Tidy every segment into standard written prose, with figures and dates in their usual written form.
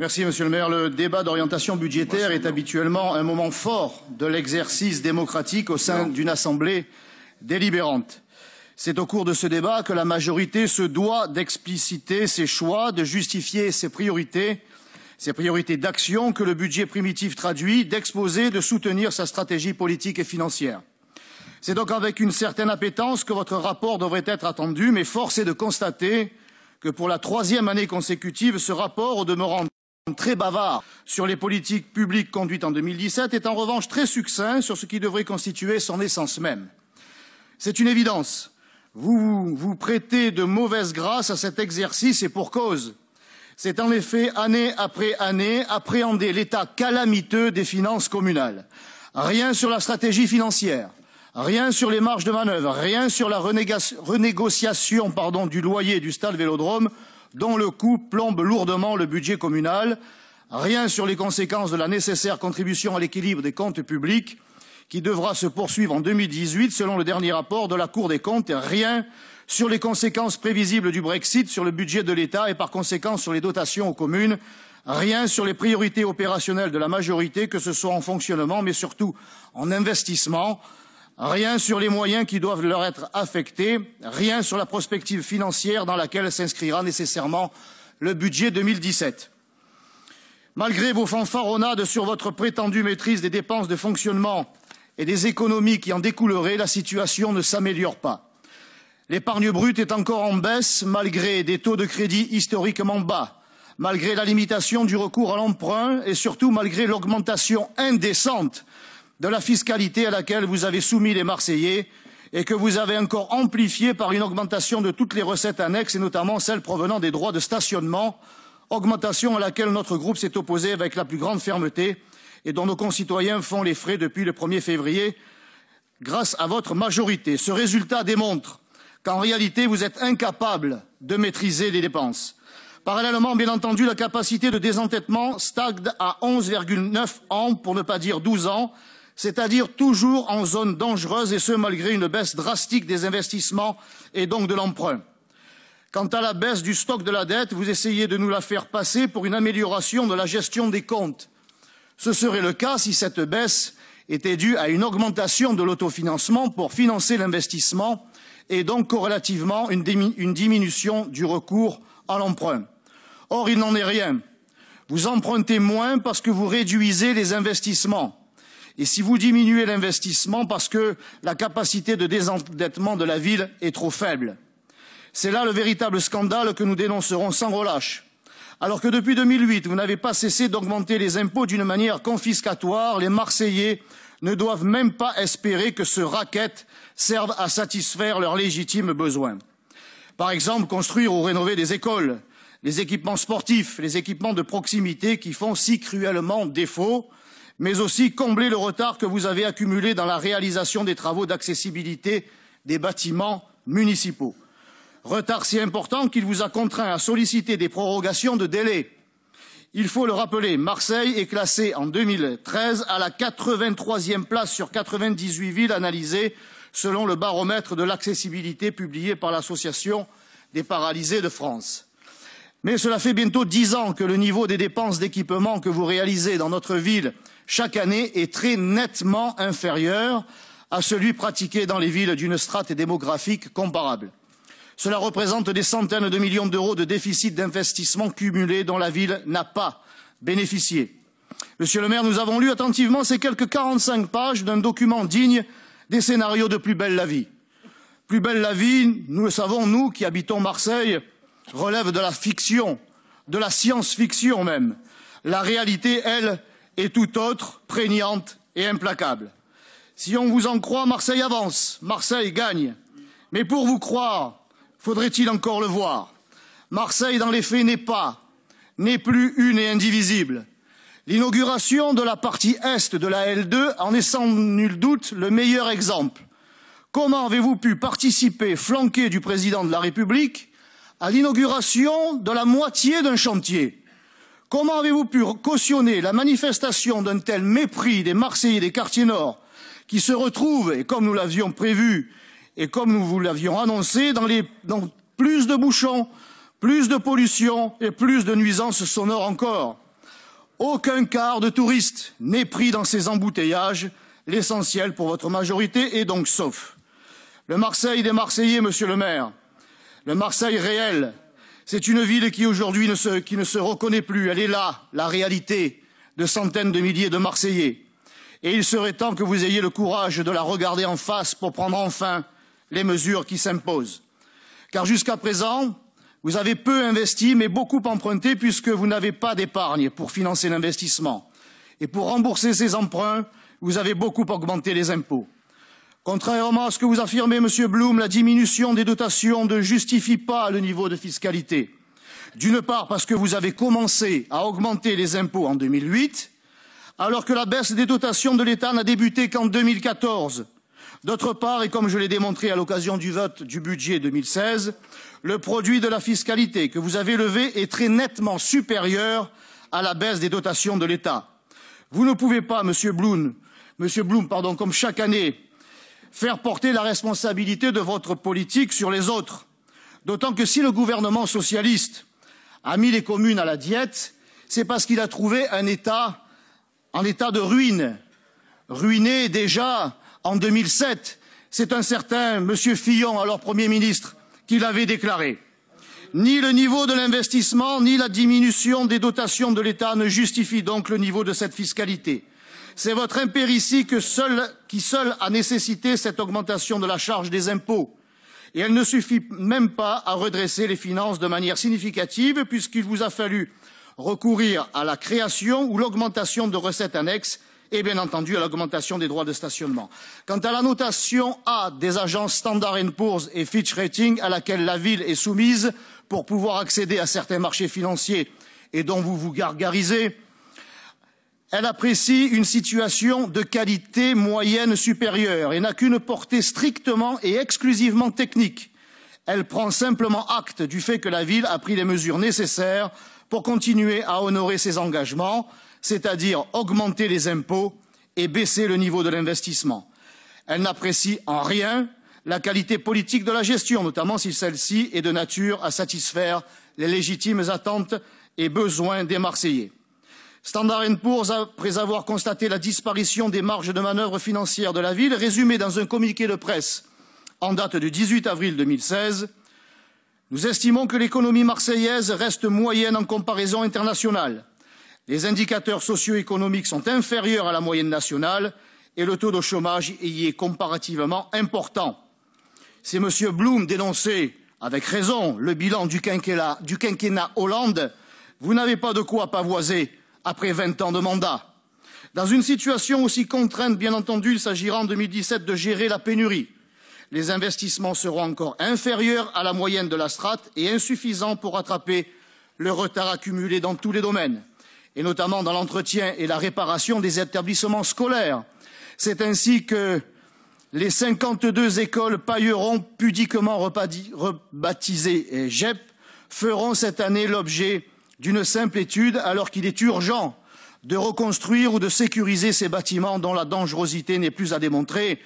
Merci, Monsieur le maire. Le débat d'orientation budgétaire est habituellement un moment fort de l'exercice démocratique au sein d'une assemblée délibérante. C'est au cours de ce débat que la majorité se doit d'expliciter ses choix, de justifier ses priorités d'action que le budget primitif traduit, d'exposer, de soutenir sa stratégie politique et financière. C'est donc avec une certaine appétence que votre rapport devrait être attendu, mais force est de constater que pour la 3e année consécutive, ce rapport, au demeurant très bavard sur les politiques publiques conduites en 2017, est en revanche très succinct sur ce qui devrait constituer son essence même. C'est une évidence. Vous vous prêtez de mauvaise grâce à cet exercice et pour cause. C'est en effet, année après année, appréhender l'état calamiteux des finances communales. Rien sur la stratégie financière, rien sur les marges de manœuvre, rien sur la renégociation du loyer du stade Vélodrome, dont le coût plombe lourdement le budget communal, rien sur les conséquences de la nécessaire contribution à l'équilibre des comptes publics, qui devra se poursuivre en 2018, selon le dernier rapport de la Cour des comptes, et rien sur les conséquences prévisibles du Brexit sur le budget de l'État et par conséquent sur les dotations aux communes, rien sur les priorités opérationnelles de la majorité, que ce soit en fonctionnement, mais surtout en investissement, rien sur les moyens qui doivent leur être affectés, rien sur la prospective financière dans laquelle s'inscrira nécessairement le budget 2017. Malgré vos fanfaronnades sur votre prétendue maîtrise des dépenses de fonctionnement et des économies qui en découleraient, la situation ne s'améliore pas. L'épargne brute est encore en baisse, malgré des taux de crédit historiquement bas, malgré la limitation du recours à l'emprunt et surtout malgré l'augmentation indécente de la fiscalité à laquelle vous avez soumis les Marseillais et que vous avez encore amplifiée par une augmentation de toutes les recettes annexes et notamment celles provenant des droits de stationnement, augmentation à laquelle notre groupe s'est opposé avec la plus grande fermeté et dont nos concitoyens font les frais depuis le 1er février grâce à votre majorité. Ce résultat démontre qu'en réalité, vous êtes incapable de maîtriser les dépenses. Parallèlement, bien entendu, la capacité de désendettement stagne à 11,9 ans, pour ne pas dire 12 ans, c'est-à-dire toujours en zone dangereuse, et ce, malgré une baisse drastique des investissements et donc de l'emprunt. Quant à la baisse du stock de la dette, vous essayez de nous la faire passer pour une amélioration de la gestion des comptes. Ce serait le cas si cette baisse était due à une augmentation de l'autofinancement pour financer l'investissement et donc corrélativement une diminution du recours à l'emprunt. Or, il n'en est rien. Vous empruntez moins parce que vous réduisez les investissements. Et si vous diminuez l'investissement parce que la capacité de désendettement de la ville est trop faible. C'est là le véritable scandale que nous dénoncerons sans relâche. Alors que depuis 2008, vous n'avez pas cessé d'augmenter les impôts d'une manière confiscatoire, les Marseillais ne doivent même pas espérer que ce racket serve à satisfaire leurs légitimes besoins. Par exemple, construire ou rénover des écoles, les équipements sportifs, les équipements de proximité qui font si cruellement défaut, mais aussi combler le retard que vous avez accumulé dans la réalisation des travaux d'accessibilité des bâtiments municipaux. Retard si important qu'il vous a contraint à solliciter des prorogations de délai. Il faut le rappeler, Marseille est classée en 2013 à la 83e place sur 98 villes analysées selon le baromètre de l'accessibilité publié par l'Association des paralysés de France. Mais cela fait bientôt 10 ans que le niveau des dépenses d'équipement que vous réalisez dans notre ville chaque année est très nettement inférieur à celui pratiqué dans les villes d'une strate démographique comparable. Cela représente des centaines de millions d'euros de déficit d'investissement cumulé dont la ville n'a pas bénéficié. Monsieur le maire, nous avons lu attentivement ces quelques 45 pages d'un document digne des scénarios de Plus belle la vie. Plus belle la vie, nous le savons, nous qui habitons Marseille, relève de la fiction, de la science-fiction même. La réalité, elle, est tout autre, prégnante et implacable. Si on vous en croit, Marseille avance, Marseille gagne. Mais pour vous croire, faudrait-il encore le voir? Marseille, dans les faits, n'est plus une et indivisible. L'inauguration de la partie Est de la L2 en est sans nul doute le meilleur exemple. Comment avez-vous pu participer, flanqué du président de la République, à l'inauguration de la moitié d'un chantier? Comment avez-vous pu cautionner la manifestation d'un tel mépris des Marseillais des quartiers nord qui se retrouvent, et comme nous l'avions prévu, et comme nous vous l'avions annoncé, dans plus de bouchons, plus de pollution et plus de nuisances sonores encore? Aucun quart de touriste n'est pris dans ces embouteillages. L'essentiel pour votre majorité est donc sauf. Le Marseille des Marseillais, monsieur le maire, le Marseille réel, c'est une ville qui aujourd'hui ne se reconnaît plus. Elle est là, la réalité de centaines de milliers de Marseillais. Et il serait temps que vous ayez le courage de la regarder en face pour prendre enfin les mesures qui s'imposent. Car jusqu'à présent, vous avez peu investi, mais beaucoup emprunté, puisque vous n'avez pas d'épargne pour financer l'investissement. Et pour rembourser ces emprunts, vous avez beaucoup augmenté les impôts. Contrairement à ce que vous affirmez, Monsieur Blum, la diminution des dotations ne justifie pas le niveau de fiscalité. D'une part, parce que vous avez commencé à augmenter les impôts en 2008, alors que la baisse des dotations de l'État n'a débuté qu'en 2014. D'autre part, et comme je l'ai démontré à l'occasion du vote du budget 2016, le produit de la fiscalité que vous avez levé est très nettement supérieur à la baisse des dotations de l'État. Vous ne pouvez pas, Monsieur Blum, comme chaque année, faire porter la responsabilité de votre politique sur les autres. D'autant que si le gouvernement socialiste a mis les communes à la diète, c'est parce qu'il a trouvé un État en état de ruine, ruiné déjà en 2007. C'est un certain Monsieur Fillon, alors Premier ministre, qui l'avait déclaré. Ni le niveau de l'investissement, ni la diminution des dotations de l'État ne justifient donc le niveau de cette fiscalité. C'est votre impéritie qui seule a nécessité cette augmentation de la charge des impôts. Et elle ne suffit même pas à redresser les finances de manière significative, puisqu'il vous a fallu recourir à la création ou l'augmentation de recettes annexes et bien entendu à l'augmentation des droits de stationnement. Quant à la notation A des agences Standard & Poor's et Fitch Ratings à laquelle la ville est soumise pour pouvoir accéder à certains marchés financiers et dont vous vous gargarisez, elle apprécie une situation de qualité moyenne supérieure et n'a qu'une portée strictement et exclusivement technique. Elle prend simplement acte du fait que la ville a pris les mesures nécessaires pour continuer à honorer ses engagements, c'est-à-dire augmenter les impôts et baisser le niveau de l'investissement. Elle n'apprécie en rien la qualité politique de la gestion, notamment si celle-ci est de nature à satisfaire les légitimes attentes et besoins des Marseillais. Standard & Poor's, après avoir constaté la disparition des marges de manœuvre financières de la ville, résumé dans un communiqué de presse en date du 18 avril 2016, nous estimons que l'économie marseillaise reste moyenne en comparaison internationale. Les indicateurs socio-économiques sont inférieurs à la moyenne nationale et le taux de chômage y est comparativement important. Si M. Blum dénonçait, avec raison, le bilan du quinquennat Hollande, vous n'avez pas de quoi pavoiser après 20 ans de mandat. Dans une situation aussi contrainte, bien entendu, il s'agira en 2017 de gérer la pénurie. Les investissements seront encore inférieurs à la moyenne de la strate et insuffisants pour rattraper le retard accumulé dans tous les domaines, et notamment dans l'entretien et la réparation des établissements scolaires. C'est ainsi que les 52 écoles Pailleron, pudiquement rebaptisées GEP, feront cette année l'objet d'une simple étude, alors qu'il est urgent de reconstruire ou de sécuriser ces bâtiments dont la dangerosité n'est plus à démontrer.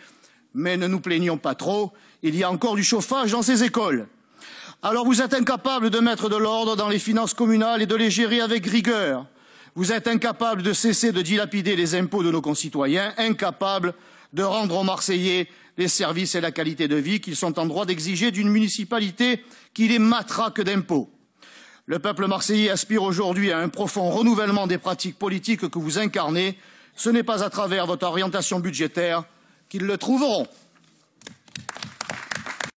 Mais ne nous plaignons pas trop, il y a encore du chauffage dans ces écoles. Alors vous êtes incapables de mettre de l'ordre dans les finances communales et de les gérer avec rigueur. Vous êtes incapables de cesser de dilapider les impôts de nos concitoyens, incapables de rendre aux Marseillais les services et la qualité de vie qu'ils sont en droit d'exiger d'une municipalité qui les matraque d'impôts. Le peuple marseillais aspire aujourd'hui à un profond renouvellement des pratiques politiques que vous incarnez. Ce n'est pas à travers votre orientation budgétaire qu'ils le trouveront.